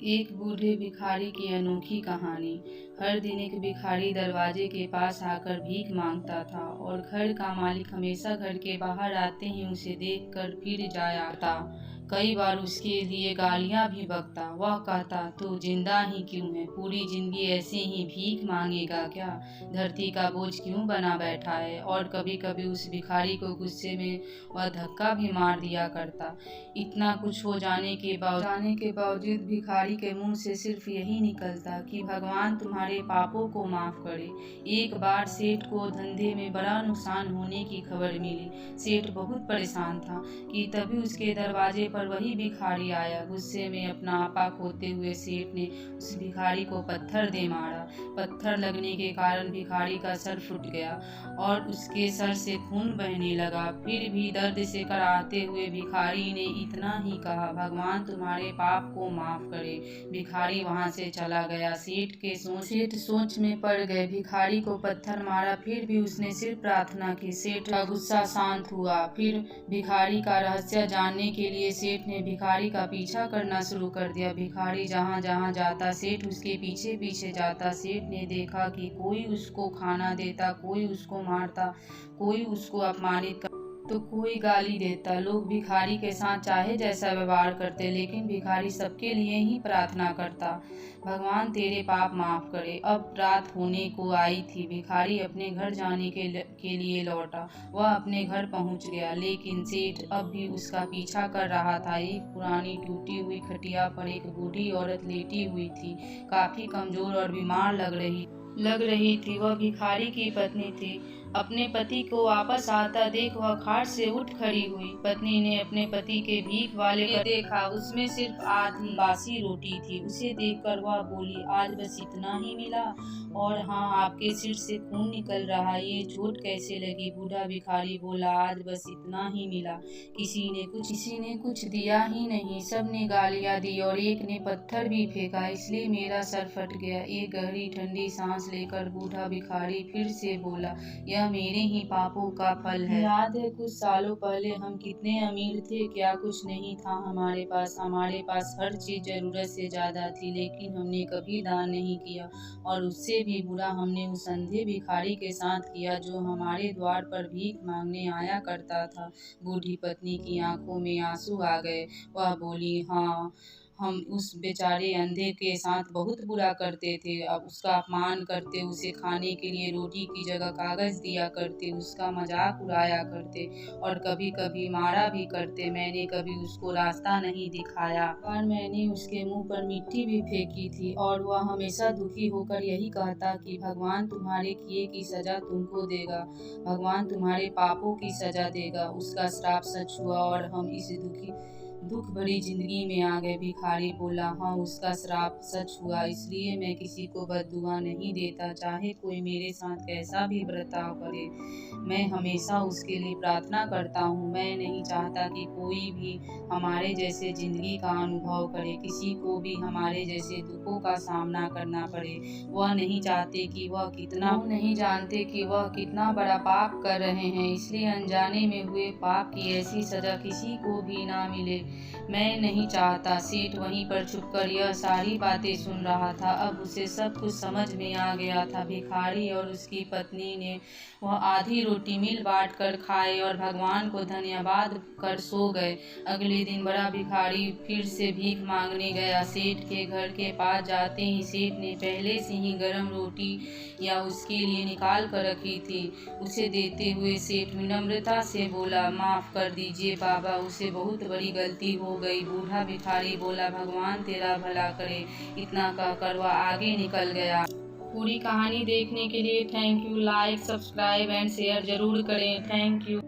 एक बूढ़े भिखारी की अनोखी कहानी। हर दिन एक भिखारी दरवाजे के पास आकर भीख मांगता था और घर का मालिक हमेशा घर के बाहर आते ही उसे देखकर फिर जाता। कई बार उसके लिए गालियां भी बकता। वह कहता, तू जिंदा ही क्यों है? पूरी जिंदगी ऐसे ही भीख मांगेगा क्या? धरती का बोझ क्यों बना बैठा है? और कभी कभी उस भिखारी को गुस्से में वह धक्का भी मार दिया करता। इतना कुछ हो जाने के बावजूद भिखारी के मुंह से सिर्फ यही निकलता कि भगवान तुम्हारे पापों को माफ करे। एक बार सेठ को धंधे में बड़ा नुकसान होने की खबर मिली। सेठ बहुत परेशान था कि तभी उसके दरवाजे पर वही भिखारी आया। गुस्से में अपना आपा खोते हुए सेठ ने उस भिखारी को पत्थर दे मारा। पत्थर लगने के कारण भिखारी का सर फूट गया और उसके सर से खून बहने लगा। फिर भी दर्द से कराहते हुए भिखारी ने इतना ही कहा, भगवान तुम्हारे पाप को माफ करे। भिखारी वहां से चला गया। सेठ सोच में पड़ गए। भिखारी को पत्थर मारा, फिर भी उसने सिर्फ प्रार्थना की। सेठ का गुस्सा शांत हुआ। फिर भिखारी का रहस्य जानने के लिए सेठ ने भिखारी का पीछा करना शुरू कर दिया। भिखारी जहाँ जहाँ जाता सेठ उसके पीछे पीछे जाता। सेठ ने देखा कि कोई उसको खाना देता, कोई उसको मारता, कोई उसको अपमानित तो कोई गाली देता। लोग भिखारी के साथ चाहे जैसा व्यवहार करते, लेकिन भिखारी सबके लिए ही प्रार्थना करता, भगवान तेरे पाप माफ करे। अब रात होने को आई थी। भिखारी अपने घर जाने के लिए लौटा। वह अपने घर पहुंच गया, लेकिन सेठ अब भी उसका पीछा कर रहा था। एक पुरानी टूटी हुई खटिया पर एक बूढ़ी औरत लेटी हुई थी, काफी कमजोर और बीमार लग रही थी। वह भिखारी की पत्नी थी। अपने पति को वापस आता देख वह खाट से उठ खड़ी हुई। पत्नी ने अपने पति के भीख वाले को देखा, उसमें सिर्फ आधी बासी रोटी थी। उसे देखकर वह बोली, आज बस इतना ही मिला? और हाँ, आपके सिर से खून निकल रहा, ये चोट कैसे लगी? बूढ़ा भिखारी बोला, आज बस इतना ही मिला। किसी ने कुछ दिया ही नहीं। सब ने गालियां दी और एक ने पत्थर भी फेंका, इसलिए मेरा सर फट गया। एक गहरी ठंडी सांस लेकर बूढ़ा भिखारी फिर से बोला, यह मेरे ही पापों का फल है। याद है कुछ सालों पहले हम कितने अमीर थे? क्या कुछ नहीं था हमारे पास हर चीज जरूरत से ज्यादा थी, लेकिन हमने कभी दान नहीं किया। और उससे भी बुरा हमने उस अंधे भिखारी के साथ किया जो हमारे द्वार पर भीख मांगने आया करता था। बूढ़ी पत्नी की आंखों में आंसू आ गए। वह बोली, हाँ, हम उस बेचारे अंधे के साथ बहुत बुरा करते थे। अब उसका अपमान करते, उसे खाने के लिए रोटी की जगह कागज दिया करते, उसका मजाक उड़ाया करते और कभी कभी मारा भी करते। मैंने कभी उसको रास्ता नहीं दिखाया और मैंने उसके मुंह पर मिट्टी भी फेंकी थी और वह हमेशा दुखी होकर यही कहता कि भगवान तुम्हारे किए की सजा तुमको देगा, भगवान तुम्हारे पापों की सजा देगा। उसका श्राप सच हुआ और हम इस दुख भरी जिंदगी में आ गए। भिखारी बोला, हाँ, उसका श्राप सच हुआ, इसलिए मैं किसी को बद्दुआ नहीं देता, चाहे कोई मेरे साथ कैसा भी बर्ताव करे। मैं हमेशा उसके लिए प्रार्थना करता हूँ। मैं नहीं चाहता कि कोई भी हमारे जैसे जिंदगी का अनुभव करे, किसी को भी हमारे जैसे दुखों का सामना करना पड़े। वह नहीं जानते कि वह कितना बड़ा पाप कर रहे हैं, इसलिए अनजाने में हुए पाप की ऐसी सजा किसी को भी ना मिले। मैं नहीं चाहता। सेठ वहीं पर छुपकर यह सारी बातें सुन रहा था। अब उसे सब कुछ समझ में आ गया था। भिखारी और उसकी पत्नी ने वह आधी रोटी मिल बांट कर खाए और भगवान को धन्यवाद कर सो गए। अगले दिन बड़ा भिखारी फिर से भीख मांगने गया। सेठ के घर के पास जाते ही सेठ ने पहले से ही गर्म रोटी या उसके लिए निकाल कर रखी थी। उसे देते हुए सेठ विनम्रता से बोला, माफ कर दीजिए बाबा, उसे बहुत बड़ी गलती हो गई। बूढ़ा भिखारी बोला, भगवान तेरा भला करे। इतना कहकर वह आगे निकल गया। पूरी कहानी देखने के लिए thank you. Like, subscribe and share जरूर करें। Thank you.